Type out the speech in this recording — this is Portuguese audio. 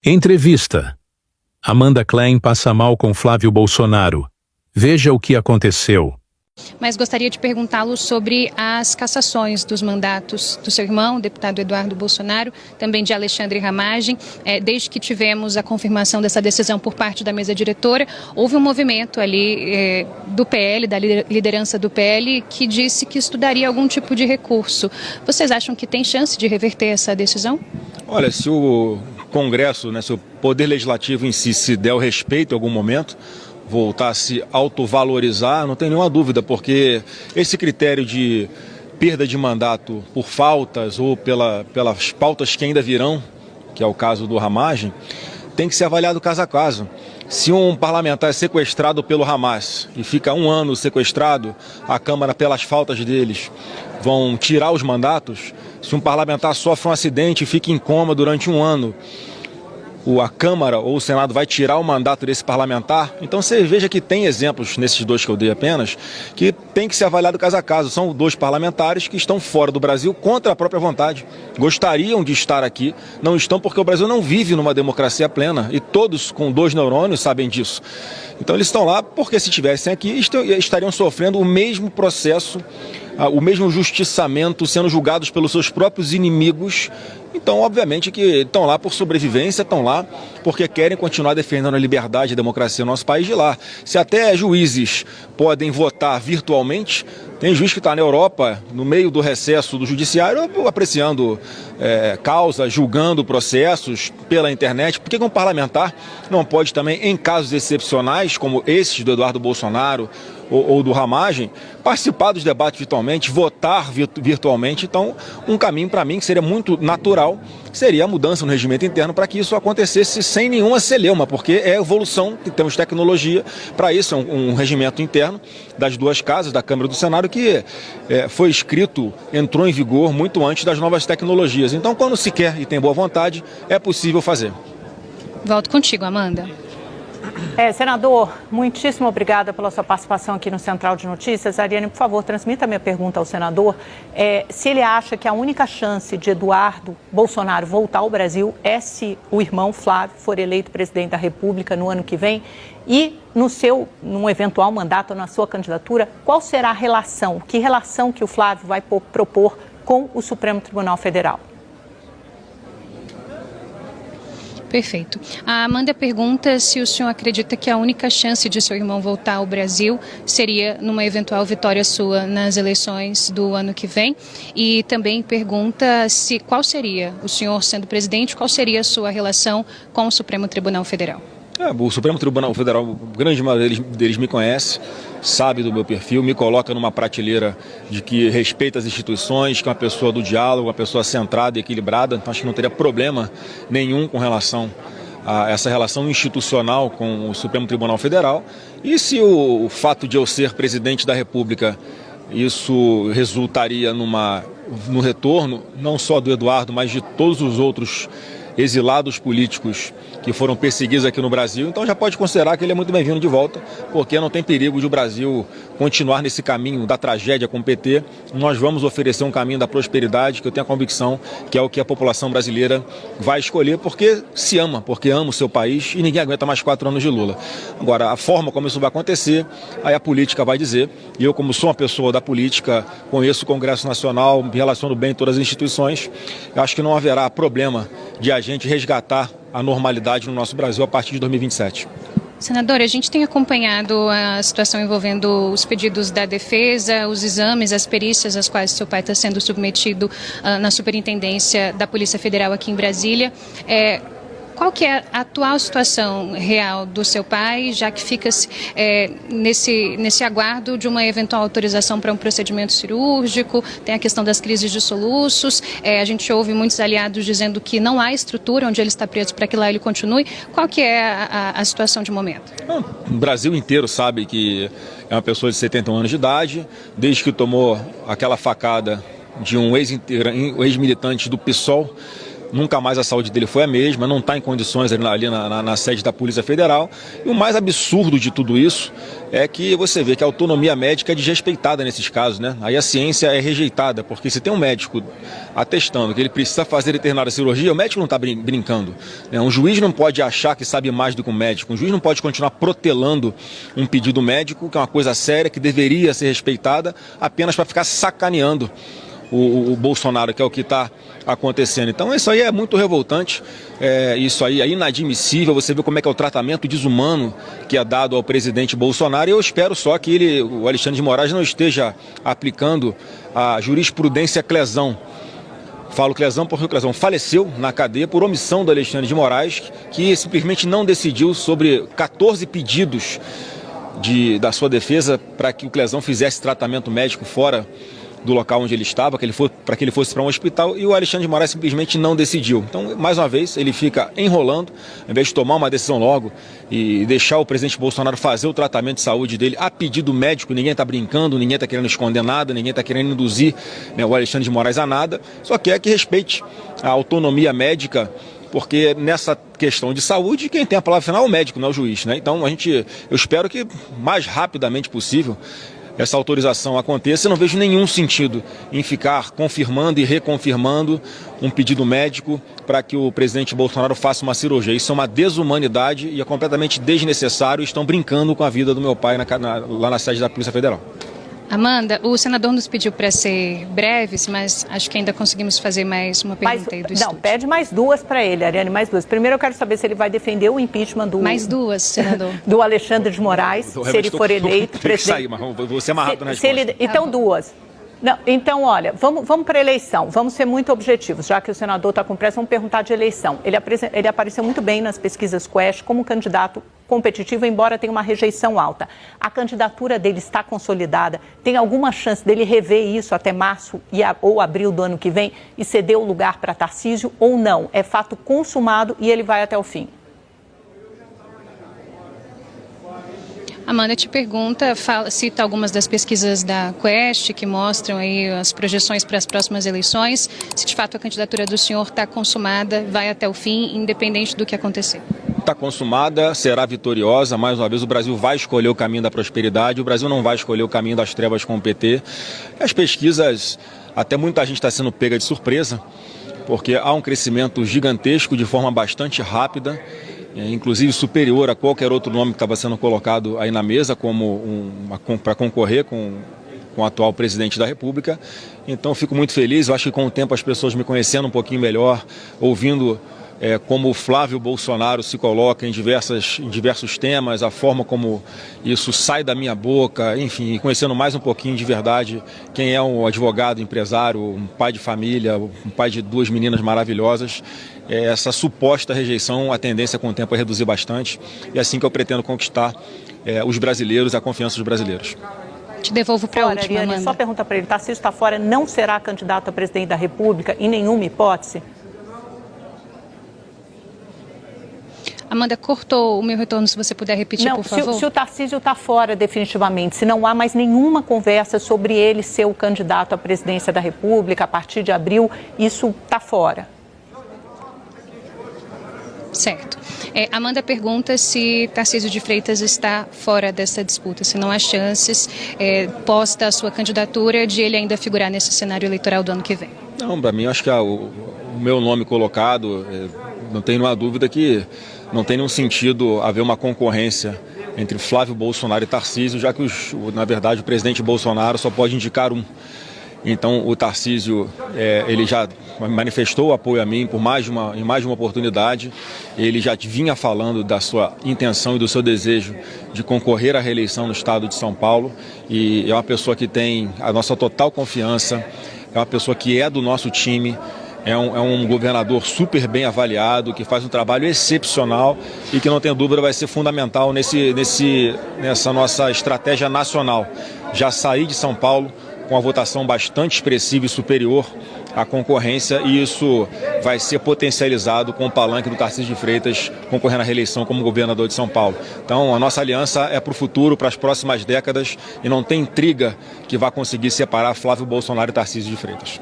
Entrevista. Amanda Klein passa mal com Flávio Bolsonaro. Veja o que aconteceu. Mas gostaria de perguntá-lo sobre as cassações dos mandatos do seu irmão, o deputado Eduardo Bolsonaro, também de Alexandre Ramagem. Desde que tivemos a confirmação dessa decisão por parte da mesa diretora, houve um movimento ali do PL, da liderança do PL, que disse que estudaria algum tipo de recurso. Vocês acham que tem chance de reverter essa decisão? Olha, se o Congresso, se o Poder Legislativo em si se der o respeito em algum momento, voltar a se autovalorizar, não tem nenhuma dúvida, porque esse critério de perda de mandato por faltas ou pelas pautas que ainda virão, que é o caso do Ramagem, tem que ser avaliado caso a caso. Se um parlamentar é sequestrado pelo Hamas e fica um ano sequestrado, a Câmara, pelas faltas deles, vão tirar os mandatos. Se um parlamentar sofre um acidente e fica em coma durante um ano, a Câmara ou o Senado vai tirar o mandato desse parlamentar. Então você veja que tem exemplos, nesses dois que eu dei apenas, que tem que ser avaliado caso a caso. São dois parlamentares que estão fora do Brasil contra a própria vontade. Gostariam de estar aqui, não estão porque o Brasil não vive numa democracia plena. E todos com 2 neurônios sabem disso. Então eles estão lá porque se estivessem aqui estariam sofrendo o mesmo processo, o mesmo justiçamento, sendo julgados pelos seus próprios inimigos. Então, obviamente que estão lá por sobrevivência, estão lá porque querem continuar defendendo a liberdade e a democracia no nosso país de lá. Se até juízes podem votar virtualmente, tem juiz que está na Europa, no meio do recesso do judiciário, apreciando causas, julgando processos pela internet. Por que um parlamentar não pode também, em casos excepcionais, como esses do Eduardo Bolsonaro ou do Ramagem, participar dos debates virtualmente, votar virtualmente? Então, um caminho para mim que seria muito natural seria a mudança no regimento interno para que isso acontecesse sem nenhuma celeuma, porque é evolução, temos tecnologia para isso, é um regimento interno das duas casas, da Câmara e do Senado, que foi escrito, entrou em vigor muito antes das novas tecnologias. Então, quando se quer e tem boa vontade, é possível fazer. Volto contigo, Amanda. Senador, muitíssimo obrigada pela sua participação aqui no Central de Notícias. Ariane, por favor, transmita a minha pergunta ao senador. Se ele acha que a única chance de Eduardo Bolsonaro voltar ao Brasil é se o irmão Flávio for eleito presidente da República no ano que vem e num eventual mandato ou na sua candidatura, qual será a relação? Que relação que o Flávio vai propor com o Supremo Tribunal Federal? Perfeito. A Amanda pergunta se o senhor acredita que a única chance de seu irmão voltar ao Brasil seria numa eventual vitória sua nas eleições do ano que vem. E também pergunta qual seria, o senhor sendo presidente, qual seria a sua relação com o Supremo Tribunal Federal? O Supremo Tribunal Federal, a grande maioria deles me conhece, sabe do meu perfil, me coloca numa prateleira de que respeita as instituições, que é uma pessoa do diálogo, uma pessoa centrada e equilibrada. Então acho que não teria problema nenhum com relação a essa relação institucional com o Supremo Tribunal Federal. E se o fato de eu ser presidente da República, isso resultaria no retorno, não só do Eduardo, mas de todos os outros exilados políticos que foram perseguidos aqui no Brasil, então já pode considerar que ele é muito bem-vindo de volta, porque não tem perigo de o Brasil continuar nesse caminho da tragédia com o PT. Nós vamos oferecer um caminho da prosperidade, que eu tenho a convicção que é o que a população brasileira vai escolher, porque se ama, porque ama o seu país e ninguém aguenta mais 4 anos de Lula. Agora, a forma como isso vai acontecer, aí a política vai dizer, e eu, como sou uma pessoa da política, conheço o Congresso Nacional, me relaciono bem em todas as instituições, eu acho que não haverá problema de a gente resgatar a normalidade no nosso Brasil a partir de 2027. Senadora, a gente tem acompanhado a situação envolvendo os pedidos da defesa, os exames, as perícias às quais seu pai está sendo submetido na Superintendência da Polícia Federal aqui em Brasília. Qual que é a atual situação real do seu pai, já que fica nesse aguardo de uma eventual autorização para um procedimento cirúrgico? Tem a questão das crises de soluços, a gente ouve muitos aliados dizendo que não há estrutura onde ele está preso para que lá ele continue. Qual que é a situação de momento? O Brasil inteiro sabe que é uma pessoa de 71 anos de idade, desde que tomou aquela facada de um ex-militante do PSOL, nunca mais a saúde dele foi a mesma, não está em condições ali na sede da Polícia Federal. E o mais absurdo de tudo isso é que você vê que a autonomia médica é desrespeitada nesses casos, né? Aí a ciência é rejeitada, porque se tem um médico atestando que ele precisa fazer determinada cirurgia, o médico não está brincando, né? Um juiz não pode achar que sabe mais do que um médico, um juiz não pode continuar protelando um pedido médico, que é uma coisa séria, que deveria ser respeitada, apenas para ficar sacaneando o Bolsonaro, que é o que está acontecendo. Então isso aí é muito revoltante, isso aí é inadmissível. Você vê como é que é o tratamento desumano que é dado ao presidente Bolsonaro, e eu espero só que o Alexandre de Moraes não esteja aplicando a jurisprudência Clezão. Falo Clezão porque o Clezão faleceu na cadeia por omissão do Alexandre de Moraes, que simplesmente não decidiu sobre 14 pedidos da sua defesa para que o Clezão fizesse tratamento médico fora do local onde ele estava, para que ele fosse para um hospital, e o Alexandre de Moraes simplesmente não decidiu. Então, mais uma vez, ele fica enrolando, ao invés de tomar uma decisão logo e deixar o presidente Bolsonaro fazer o tratamento de saúde dele a pedido médico. Ninguém está brincando, ninguém está querendo esconder nada, ninguém está querendo induzir, né, o Alexandre de Moraes a nada, só quer que respeite a autonomia médica, porque nessa questão de saúde, quem tem a palavra final é o médico, não é o juiz, né? Então, eu espero que mais rapidamente possível essa autorização aconteça. Eu não vejo nenhum sentido em ficar confirmando e reconfirmando um pedido médico para que o presidente Bolsonaro faça uma cirurgia. Isso é uma desumanidade e é completamente desnecessário. Estão brincando com a vida do meu pai lá na sede da Polícia Federal. Amanda, o senador nos pediu para ser breves, mas acho que ainda conseguimos fazer mais uma pergunta aí do estúdio. Não, pede mais duas para ele, Ariane, mais duas. Primeiro eu quero saber se ele vai defender o impeachment Mais duas, senador. do Alexandre de Moraes, se ele for eleito presidente. Mas vou ser mais rápido na resposta. Então, duas. Não, então, olha, vamos para a eleição, vamos ser muito objetivos, já que o senador está com pressa, vamos perguntar de eleição. Ele apareceu muito bem nas pesquisas Quest como candidato competitivo, embora tenha uma rejeição alta. A candidatura dele está consolidada? Tem alguma chance dele rever isso até março ou abril do ano que vem e ceder o lugar para Tarcísio ou não? É fato consumado e ele vai até o fim? Amanda te pergunta, cita algumas das pesquisas da Quest que mostram aí as projeções para as próximas eleições, se de fato a candidatura do senhor está consumada, vai até o fim, independente do que acontecer. Está consumada, será vitoriosa. Mais uma vez, o Brasil vai escolher o caminho da prosperidade, o Brasil não vai escolher o caminho das trevas com o PT. As pesquisas, até muita gente está sendo pega de surpresa, porque há um crescimento gigantesco de forma bastante rápida, inclusive superior a qualquer outro nome que estava sendo colocado aí na mesa para concorrer com o atual presidente da República. Então fico muito feliz, eu acho que com o tempo as pessoas me conhecendo um pouquinho melhor, ouvindo como o Flávio Bolsonaro se coloca em diversos temas, a forma como isso sai da minha boca, enfim, conhecendo mais um pouquinho de verdade quem é um advogado, empresário, um pai de família, um pai de duas meninas maravilhosas. Essa suposta rejeição, a tendência com o tempo é reduzir bastante, e é assim que eu pretendo conquistar os brasileiros, a confiança dos brasileiros. Te devolvo para a última, Ariane, Amanda. só pergunta para ele, Tarcísio está fora, não será candidato a presidente da República em nenhuma hipótese? Amanda, cortou o meu retorno, se você puder repetir, por favor. Se o Tarcísio está fora definitivamente, se não há mais nenhuma conversa sobre ele ser o candidato à presidência da República a partir de abril, isso está fora. Certo. Amanda pergunta se Tarcísio de Freitas está fora dessa disputa, se não há chances, posta a sua candidatura, de ele ainda figurar nesse cenário eleitoral do ano que vem. Não, para mim, acho que o meu nome colocado, não tenho nenhuma dúvida que não tem nenhum sentido haver uma concorrência entre Flávio Bolsonaro e Tarcísio, já que, na verdade, o presidente Bolsonaro só pode indicar um. Então, o Tarcísio, ele já manifestou apoio a mim em mais de uma oportunidade. Ele já vinha falando da sua intenção e do seu desejo de concorrer à reeleição no estado de São Paulo. E é uma pessoa que tem a nossa total confiança, é uma pessoa que é do nosso time. É um governador super bem avaliado, que faz um trabalho excepcional e que, não tenho dúvida, vai ser fundamental nessa nossa estratégia nacional. Já saí de São Paulo com uma votação bastante expressiva e superior à concorrência, e isso vai ser potencializado com o palanque do Tarcísio de Freitas concorrendo à reeleição como governador de São Paulo. Então, a nossa aliança é para o futuro, para as próximas décadas, e não tem intriga que vá conseguir separar Flávio Bolsonaro e Tarcísio de Freitas.